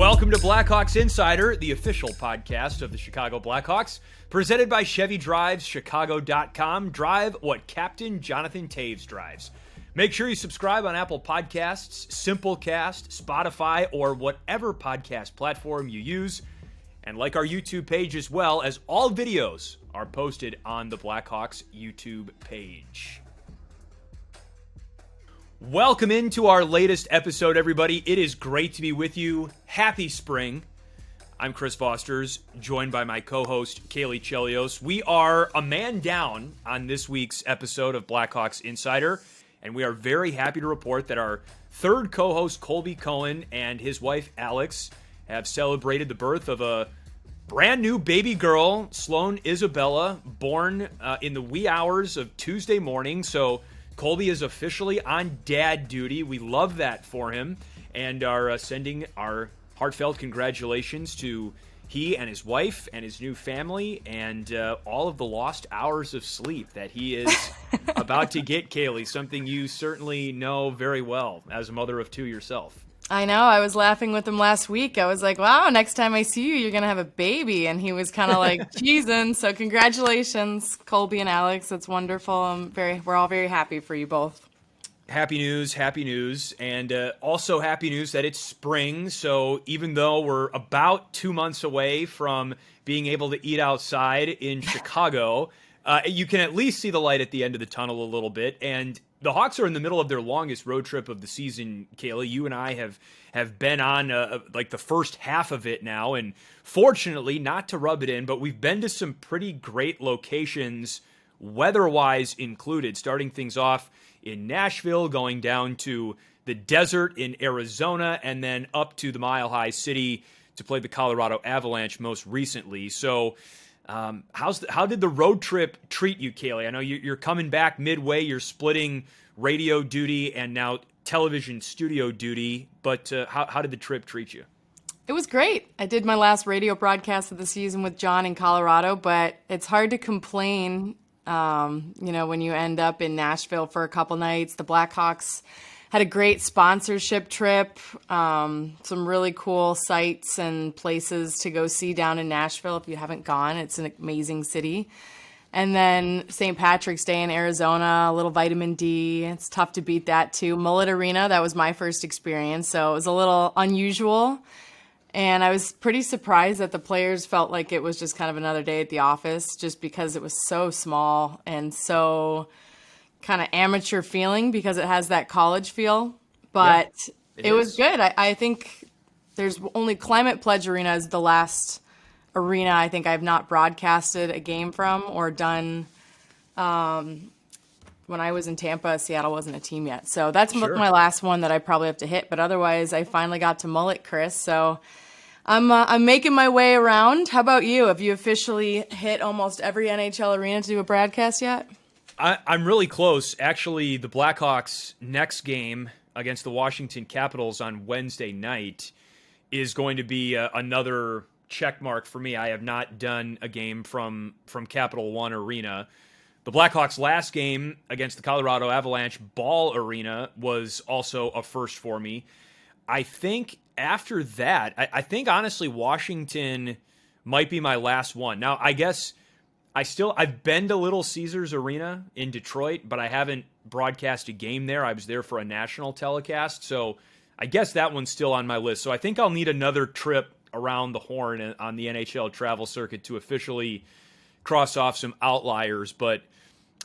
Welcome to Blackhawks Insider, the official podcast of the Chicago Blackhawks, presented by Chevy Drives, Chicago.com. Drive what Captain Jonathan Toews drives. Make sure you subscribe on Apple Podcasts, Simplecast, Spotify, or whatever podcast platform you use. And like our YouTube page as well, as all videos are posted on the Blackhawks YouTube page. Welcome into our latest episode, everybody. It is great to be with you. Happy spring. I'm Chris Vosters, joined by my co-host, Caley Chelios. We are a man down on this week's episode of Blackhawks Insider, and we are very happy to report that our third co-host, Colby Cohen, and his wife, Alex, have celebrated the birth of a brand new baby girl, Sloan Isabella, born in the wee hours of Tuesday morning. So Colby is officially on dad duty. We love that for him and are sending our heartfelt congratulations to he and his wife and his new family and all of the lost hours of sleep that he is about to get, Caley, something you certainly know very well as a mother of two yourself. I know. I was laughing with him last week. I was like, wow, next time I see you, you're going to have a baby. And he was kind of like, cheesing. So congratulations, Colby and Alex. It's wonderful. We're all very happy for you both. Happy news. And also happy news that it's spring. So even though we're about 2 months away from being able to eat outside in Chicago, you can at least see the light at the end of the tunnel a little bit. And the Hawks are in the middle of their longest road trip of the season, Caley. You and I have been on like the first half of it now, and fortunately, not to rub it in, but we've been to some pretty great locations, weather-wise included, starting things off in Nashville, going down to the desert in Arizona, and then up to the Mile High City to play the Colorado Avalanche most recently. So how did the road trip treat you, Caley? I know you're coming back midway. You're splitting radio duty and now television studio duty. But how did the trip treat you? It was great. I did my last radio broadcast of the season with John in Colorado, but it's hard to complain, when you end up in Nashville for a couple nights. The Blackhawks had a great sponsorship trip, some really cool sites and places to go see down in Nashville if you haven't gone. It's an amazing city. And then St. Patrick's Day in Arizona, a little vitamin D. It's tough to beat that too. Mullet Arena, that was my first experience, so it was a little unusual. And I was pretty surprised that the players felt like it was just kind of another day at the office just because it was so small and so kind of amateur feeling because it has that college feel, but yeah, it was good. I think there's only Climate Pledge Arena is the last arena I think I've not broadcasted a game from or done. When I was in Tampa, Seattle wasn't a team yet. So that's my last one that I probably have to hit. But otherwise, I finally got to Mullet, Chris. So I'm making my way around. How about you? Have you officially hit almost every NHL arena to do a broadcast yet? I'm really close. Actually, the Blackhawks' next game against the Washington Capitals on Wednesday night is going to be another check mark for me. I have not done a game from Capital One Arena. The Blackhawks' last game against the Colorado Avalanche Ball Arena was also a first for me. I think after that, I think honestly Washington might be my last one. Now, I guess I've been to Little Caesars Arena in Detroit, but I haven't broadcast a game there. I was there for a national telecast, so I guess that one's still on my list. So I think I'll need another trip around the horn on the NHL travel circuit to officially cross off some outliers, but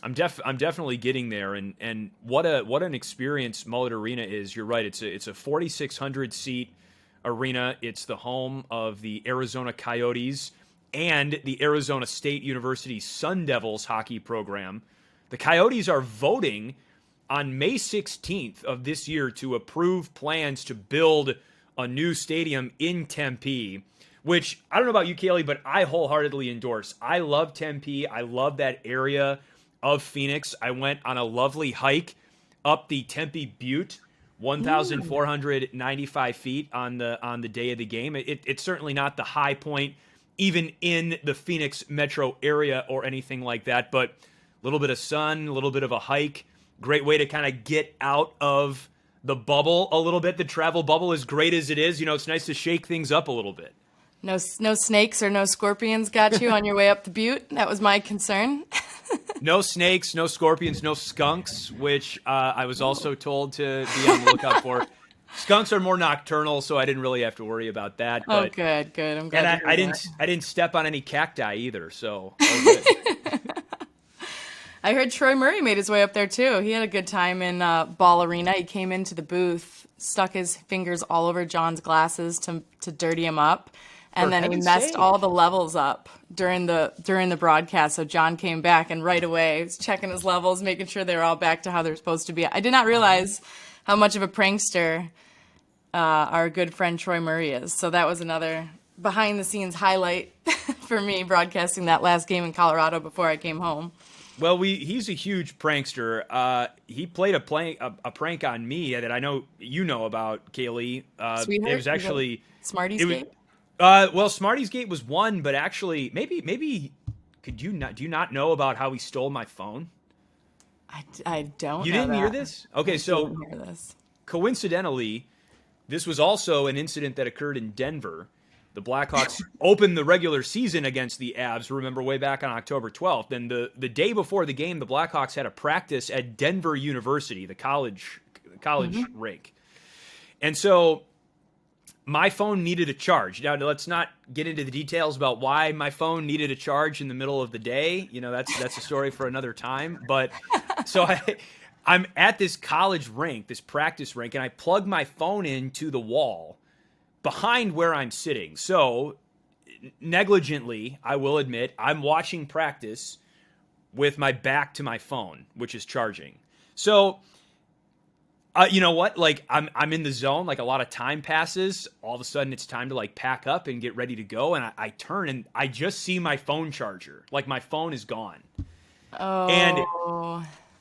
I'm definitely getting there. And what an experience Mullet Arena is. You're right. It's a 4,600 seat arena. It's the home of the Arizona Coyotes and the Arizona State University Sun Devils hockey program. The Coyotes are voting on May 16th of this year to approve plans to build a new stadium in Tempe, which I don't know about you, Caley, but I wholeheartedly endorse. I love Tempe. I love that area of Phoenix. I went on a lovely hike up the Tempe Butte, 1,495 feet on the day of the game. It's certainly not the high point, even in the Phoenix metro area or anything like that, but a little bit of sun, a little bit of a hike, great way to kind of get out of the bubble a little bit, the travel bubble, as great as it is. It's nice to shake things up a little bit. No snakes or no scorpions got you on your way up the butte? That was my concern. No snakes, no scorpions, no skunks, which I was also told to be on the lookout for. Skunks are more nocturnal, so I didn't really have to worry about that. But, good. I'm glad. And I didn't step on any cacti either, so all good. I heard Troy Murray made his way up there too. He had a good time in Ball Arena. He came into the booth, stuck his fingers all over John's glasses to dirty him up, and then he messed all the levels up during the broadcast. So John came back and right away was checking his levels, making sure they were all back to how they're supposed to be. I did not realize how much of a prankster our good friend Troy Murray is. So that was another behind-the-scenes highlight for me, broadcasting that last game in Colorado before I came home. Well, he's a huge prankster. He played a prank on me that I know you know about, Caley. Sweetheart? It was actually Smarty's Gate? Well, Smarty's Gate was one, but actually, maybe do you not know about how he stole my phone? I don't. You know didn't that. hear this? Okay, so didn't hear this. Coincidentally, this was also an incident that occurred in Denver. The Blackhawks opened the regular season against the Avs, remember, way back on October 12th. And the day before the game, the Blackhawks had a practice at Denver University, the college rink. And so my phone needed a charge. Now, let's not get into the details about why my phone needed a charge in the middle of the day. That's a story for another time. But so I'm at this college rink, this practice rink, and I plug my phone into the wall behind where I'm sitting. So negligently, I will admit, I'm watching practice with my back to my phone, which is charging. So you know what? Like I'm in the zone, like a lot of time passes. All of a sudden it's time to like pack up and get ready to go. And I turn and I just see my phone charger. Like my phone is gone. Oh. And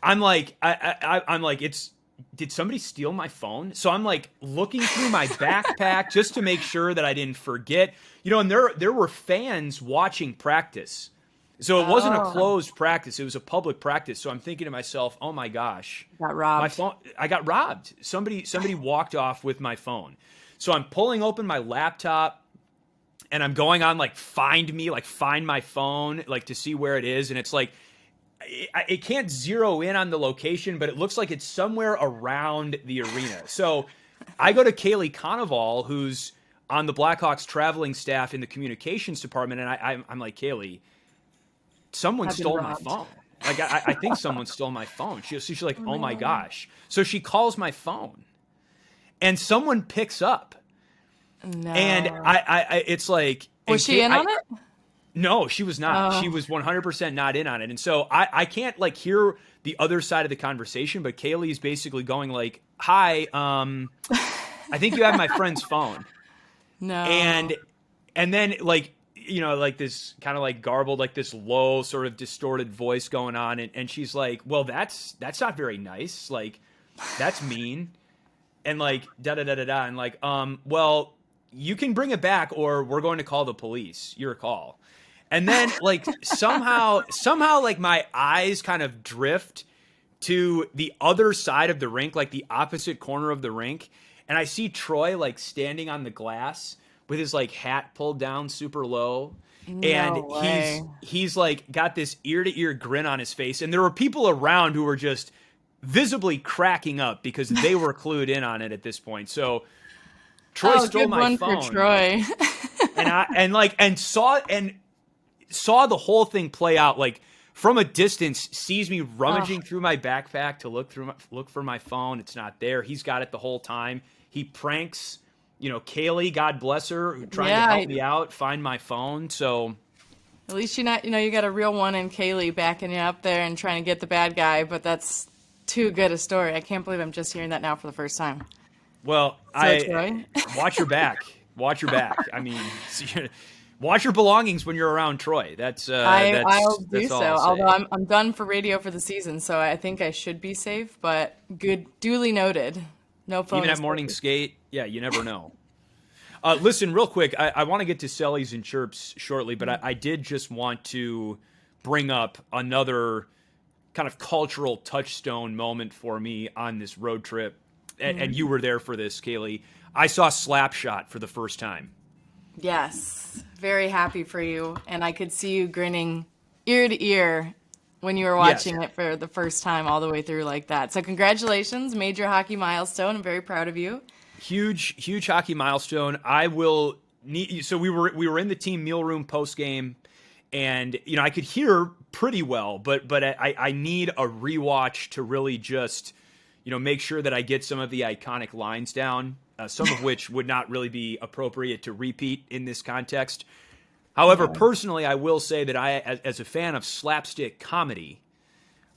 I'm like, I'm like, did somebody steal my phone? So I'm like looking through my backpack just to make sure that I didn't forget, and there were fans watching practice. So it wasn't a closed practice. It was a public practice. So I'm thinking to myself, oh my gosh, got robbed. My phone, I got robbed. Somebody walked off with my phone. So I'm pulling open my laptop and I'm going on like find my phone, like to see where it is. And it's like, it can't zero in on the location, but it looks like it's somewhere around the arena. So I go to Kaylee Conoval, who's on the Blackhawks traveling staff in the communications department, and I'm like, Kaylee, someone stole my phone. Like, I think someone stole my phone. She's like, oh my gosh. So she calls my phone, and someone picks up. No. And I it's like... Was she in on it? No, she was not. She was 100% not in on it. And so I can't like hear the other side of the conversation, but Kaylee's basically going like, hi, I think you have my friend's phone. No. And then like, like this kind of like garbled, like this low sort of distorted voice going on. And she's like, well, that's not very nice. Like, that's mean. And like, da-da-da-da-da. And like, well, you can bring it back or we're going to call the police. Your call. And then like somehow like my eyes kind of drift to the other side of the rink, like the opposite corner of the rink. And I see Troy like standing on the glass with his like hat pulled down super low. And he's like got this ear to ear grin on his face. And there were people around who were just visibly cracking up because they were clued in on it at this point. So Troy stole my phone. For Troy. and saw the whole thing play out, like from a distance, sees me rummaging through my backpack to look for my phone. It's not there. He's got it the whole time. He pranks, Kaylee, God bless her, trying to help me out, find my phone. So at least you got a real one in Kaylee backing you up there and trying to get the bad guy, but that's too good a story. I can't believe I'm just hearing that now for the first time. Well, watch your back. Watch your back. I mean, watch your belongings when you're around Troy. I'll do so. Although I'm done for radio for the season, so I think I should be safe. But duly noted. No phone. Even at morning skate, yeah, you never know. Listen, real quick, I want to get to Cellys and chirps shortly, but I did just want to bring up another kind of cultural touchstone moment for me on this road trip. and you were there for this, Caley. I saw Slapshot for the first time. Yes, very happy for you. And I could see you grinning ear to ear when you were watching it for the first time all the way through like that. So congratulations, major hockey milestone. I'm very proud of you. Huge hockey milestone. I will need. So we were in the team meal room post game, and I could hear pretty well, but I need a rewatch to really just make sure that I get some of the iconic lines down. Some of which would not really be appropriate to repeat in this context. However, personally, I will say that I, as a fan of slapstick comedy,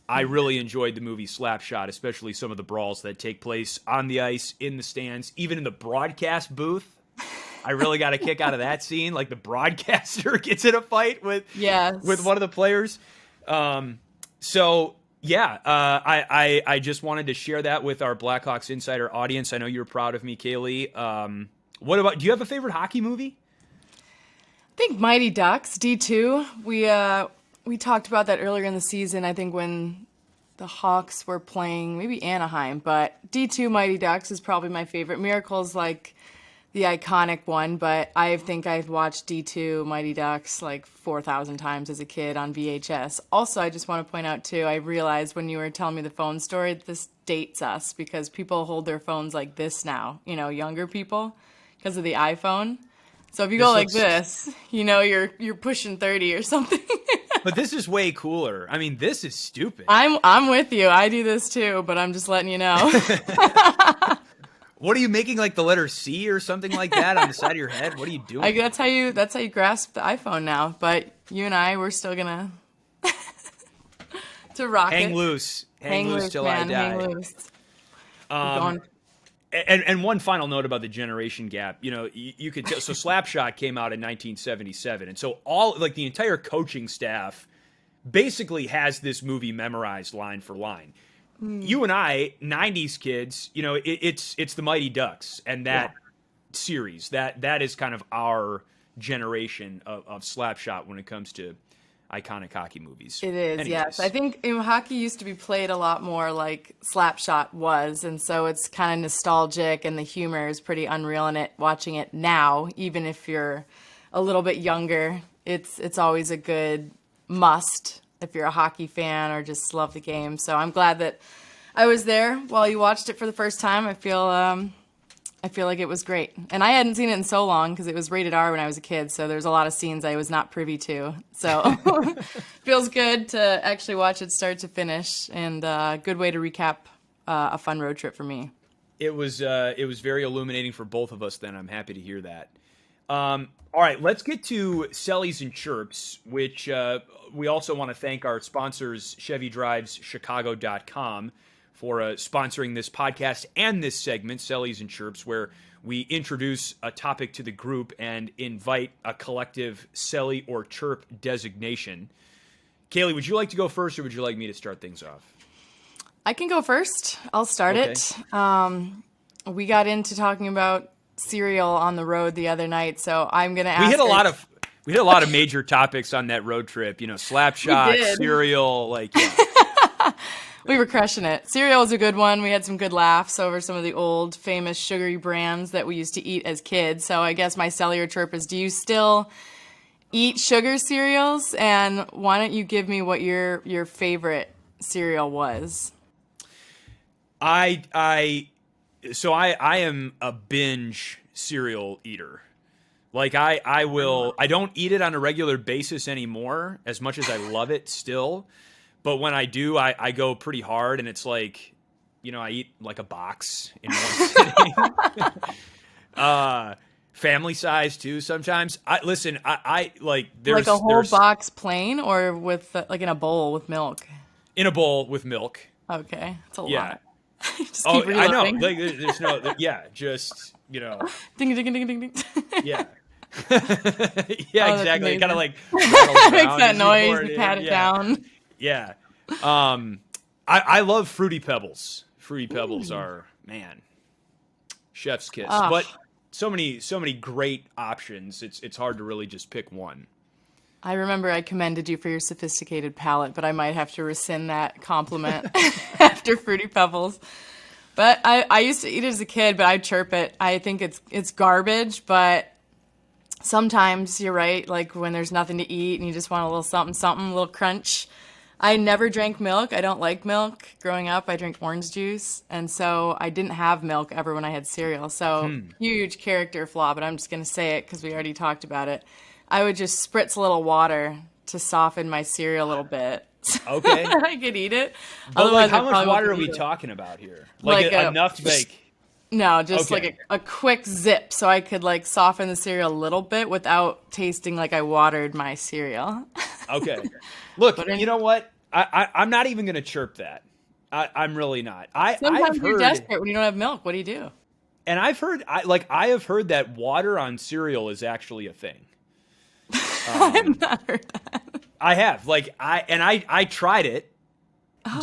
I really enjoyed the movie Slapshot, especially some of the brawls that take place on the ice, in the stands, even in the broadcast booth. I really got a kick out of that scene. Like the broadcaster gets in a fight with one of the players. I just wanted to share that with our Blackhawks Insider audience. I know you're proud of me, Caley. Do you have a favorite hockey movie? I think Mighty Ducks, D2. We talked about that earlier in the season, I think when the Hawks were playing maybe Anaheim, but D2 Mighty Ducks is probably my favorite. Miracle's like the iconic one, but I think I've watched D2 Mighty Ducks like 4,000 times as a kid on VHS. Also, I just want to point out too, I realized when you were telling me the phone story, this dates us because people hold their phones like this now, younger people, because of the iPhone. So if you go like this, you're pushing 30 or something. But this is way cooler. I mean, this is stupid. I'm with you. I do this too, but I'm just letting you know. What are you making, like the letter C or something like that on the side of your head? What are you doing? That's how you grasp the iPhone now. But you and I, we're still gonna to rock hang it. loose, hang loose till man, I die. Hang loose. And one final note about the generation gap. You could tell. So Slapshot came out in 1977, and so the entire coaching staff basically has this movie memorized line for line. You and I, 90s kids, it's the Mighty Ducks and that series. That is kind of our generation of Slapshot when it comes to iconic hockey movies. It is, yes. I think hockey used to be played a lot more like Slapshot was, and so it's kind of nostalgic, and the humor is pretty unreal in it. Watching it now, even if you're a little bit younger, it's always a good must if you're a hockey fan or just love the game. So I'm glad that I was there while you watched it for the first time. I feel like it was great. And I hadn't seen it in so long because it was rated R when I was a kid, so there's a lot of scenes I was not privy to. So feels good to actually watch it start to finish, and a good way to recap a fun road trip for me. It was very illuminating for both of us then. I'm happy to hear that. All right, let's get to Cellys and Chirps, which we also want to thank our sponsors, ChevyDrivesChicago.com, for sponsoring this podcast and this segment, Cellys and Chirps, where we introduce a topic to the group and invite a collective Celly or Chirp designation. Caley, would you like to go first, or would you like me to start things off? I can go first. I'll start it. We got into talking about cereal on the road the other night, so I'm gonna ask. We hit a lot of major topics on that road trip. Slapshot, cereal, we were crushing it. Cereal was a good one. We had some good laughs over some of the old famous sugary brands that we used to eat as kids. So I guess my Celly or Chirp is: do you still eat sugar cereals? And why don't you give me what your favorite cereal was? I am a binge cereal eater. I don't eat it on a regular basis anymore, as much as I love it still. But when I do, I go pretty hard, and it's like, I eat like a box in one sitting. Family size too sometimes. There's like a whole box plain, or with in a bowl with milk? In a bowl with milk. Okay, that's a lot. Just keep reloading. I know. There's no, just ding ding ding ding ding. Yeah. Yeah, exactly. Kind of like makes that noise. Pat it down. Yeah. I love Fruity Pebbles. Fruity Pebbles are, man, chef's kiss. But so many great options. It's hard to really just pick one. I remember I commended you for your sophisticated palate, but I might have to rescind that compliment after Fruity Pebbles. But I used to eat it as a kid, but I chirp it. I think it's garbage, but sometimes you're right. Like when there's nothing to eat and you just want a little something, something, a little crunch. I never drank milk. I don't like milk. Growing up, I drank orange juice. And so I didn't have milk ever when I had cereal. So huge character flaw, but I'm just going to say it because we already talked about it. I would just spritz a little water to soften my cereal a little bit. Okay. I could eat it. But like, Otherwise, I how much probably water are wouldn't we eat it. talking about here? Like, enough to make... No, just Okay. like a quick zip so I could like soften the cereal a little bit without tasting like I watered my cereal. Okay. Look, you know what? I'm not even going to chirp that. I'm really not. Sometimes I've you're heard, desperate when you don't have milk. What do you do? and I've heard, I have heard that water on cereal is actually a thing. I've not heard that. I have, like, I tried it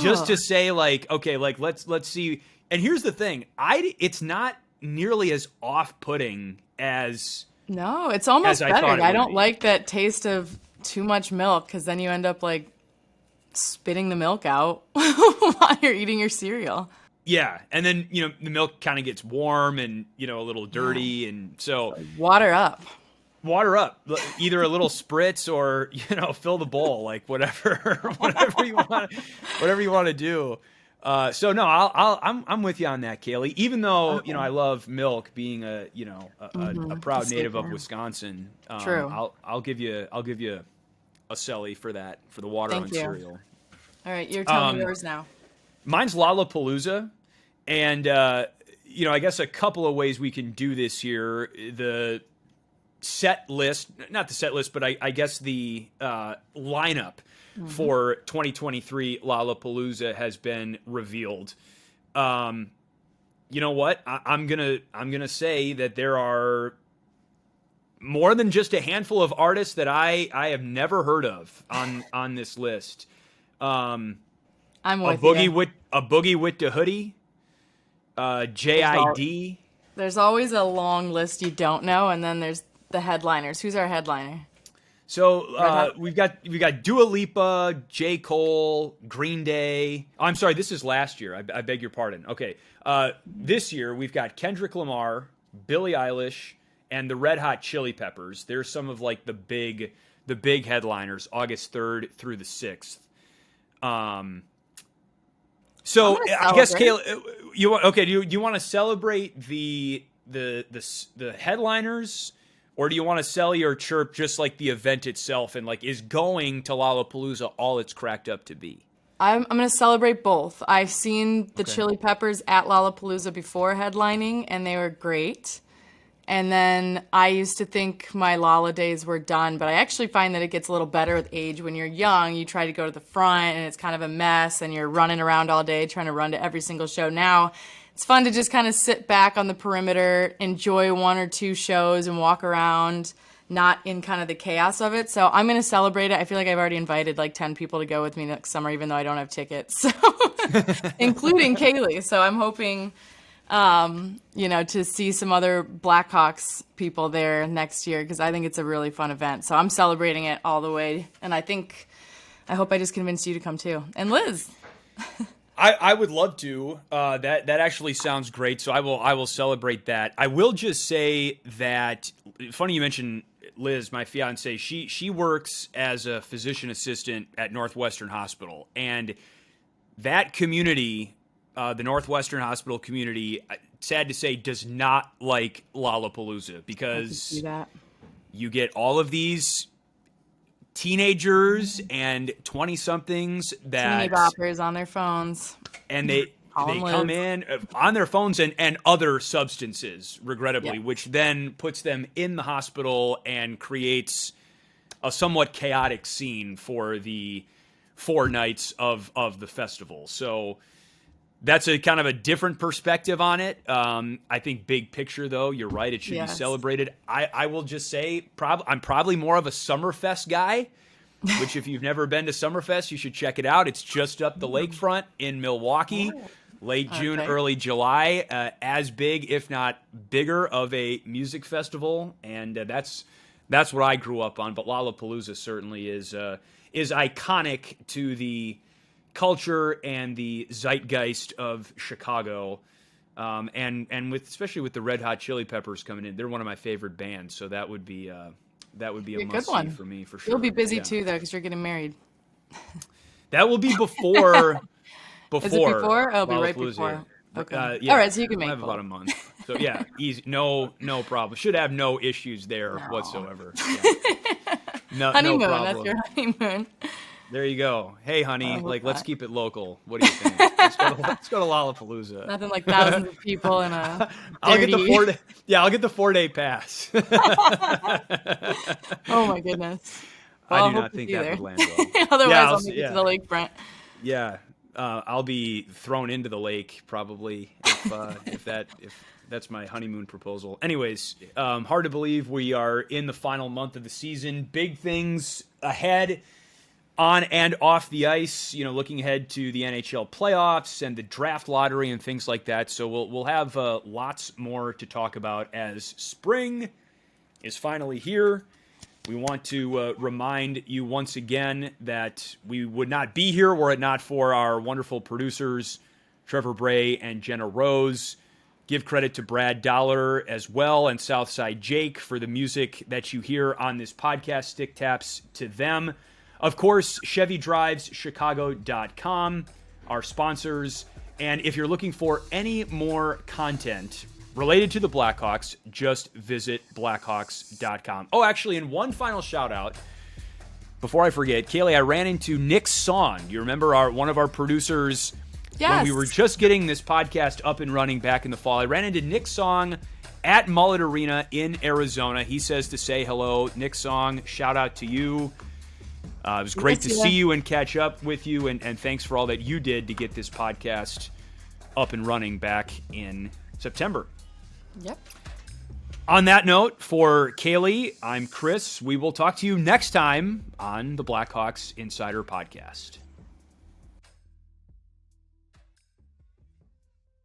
just to say, like, okay, like let's see. And here's the thing, it's not nearly as off-putting as No, it's almost as I better. thought it I would don't be. like that taste of too much milk because then you end up like spitting the milk out while you're eating your cereal. Yeah, and then the milk kind of gets warm and a little dirty, and so Water up. water up, either a little spritz or fill the bowl, like whatever you want to do. So no, I'm with you on that, Caley. Even though I love milk, being a proud native of Wisconsin. True. I'll give you a Cellys for that, for the water Thank on you. cereal. All right, you're telling me yours now. Mine's Lollapalooza, and I guess a couple of ways we can do this here. The set list, not the set list, but I guess the lineup for 2023 Lollapalooza has been revealed. You know what? I'm gonna say that there are more than just a handful of artists that I have never heard of on this list. I'm with a boogie with the hoodie, JID. There's always a long list you don't know, and then there's the headliners. Who's our headliner? So we've got Dua Lipa, J. Cole, Green Day. Oh, I'm sorry, this is last year. I beg your pardon. Okay, this year we've got Kendrick Lamar, Billie Eilish, and the Red Hot Chili Peppers. They're some of like the big headliners, August 3rd through the 6th. So I guess Kayla, do you want to celebrate the headliners, or do you want to sell your chirp just like the event itself and like is going to Lollapalooza all it's cracked up to be? I'm going to celebrate both. I've seen the Chili Peppers at Lollapalooza before headlining, and they were great. And then I used to think my Lolla days were done, but I actually find that it gets a little better with age. When you're young, you try to go to the front, and it's kind of a mess, and you're running around all day trying to run to every single show. Now, it's fun to just kind of sit back on the perimeter, enjoy one or two shows, and walk around, not in kind of the chaos of it. So I'm going to celebrate it. I feel like I've already invited like 10 people to go with me next summer, even though I don't have tickets, so including Kaylee. So I'm hoping to see some other Blackhawks people there next year, because I think it's a really fun event. So I'm celebrating it all the way, and I hope I just convinced you to come too. And Liz. I would love to. That actually sounds great. So I will celebrate that. I will just say that, funny you mentioned Liz, my fiance. She works as a physician assistant at Northwestern Hospital, and that community, the Northwestern Hospital community, sad to say, does not like Lollapalooza, because you get all of these teenagers and 20-somethings that teeny boppers on their phones, and they come in on their phones and other substances, regrettably, which then puts them in the hospital and creates a somewhat chaotic scene for the 4 nights of the festival. So that's a kind of a different perspective on it. I think big picture, though, you're right. It should be celebrated. I will just say I'm probably more of a Summerfest guy, which if you've never been to Summerfest, you should check it out. It's just up the lakefront in Milwaukee, late June, early July. As big, if not bigger, of a music festival, and that's what I grew up on. But Lollapalooza certainly is iconic to the culture and the zeitgeist of Chicago. And especially with the Red Hot Chili Peppers coming in, they're one of my favorite bands. So that would be a must see for me for sure. You'll be busy too though, because you're getting married. That will be before. Is it before? Oh, it'll be right before. Okay. All right, so you can make. I have about a month. So yeah, easy. No problem. Should have no issues there whatsoever. Yeah. No, honeymoon. No problem. That's your honeymoon. There you go. Hey, honey, let's keep it local. What do you think? Let's go to Lollapalooza. Nothing like thousands of people in a. I'll get the 4-day pass. Oh my goodness. Well, I do not think that would land well. Otherwise, I'll make it to the lakefront. Yeah, I'll be thrown into the lake probably if that's my honeymoon proposal. Anyways, hard to believe we are in the final month of the season. Big things ahead. On and off the ice, looking ahead to the NHL playoffs and the draft lottery and things like that. So we'll have lots more to talk about as spring is finally here. We want to remind you once again that we would not be here were it not for our wonderful producers, Trevor Bray and Jenna Rose. Give credit to Brad Dollar as well and Southside Jake for the music that you hear on this podcast. Stick taps to them. Of course, ChevyDrivesChicago.com, our sponsors. And if you're looking for any more content related to the Blackhawks, just visit Blackhawks.com. Oh, actually, and one final shout out before I forget. Kaylee, I ran into Nick Song. You remember one of our producers when we were just getting this podcast up and running back in the fall. I ran into Nick Song at Mullet Arena in Arizona. He says to say hello. Nick Song, shout out to you. It was great to see you and catch up with you, and thanks for all that you did to get this podcast up and running back in September. Yep. On that note, for Kaylee, I'm Chris. We will talk to you next time on the Blackhawks Insider Podcast.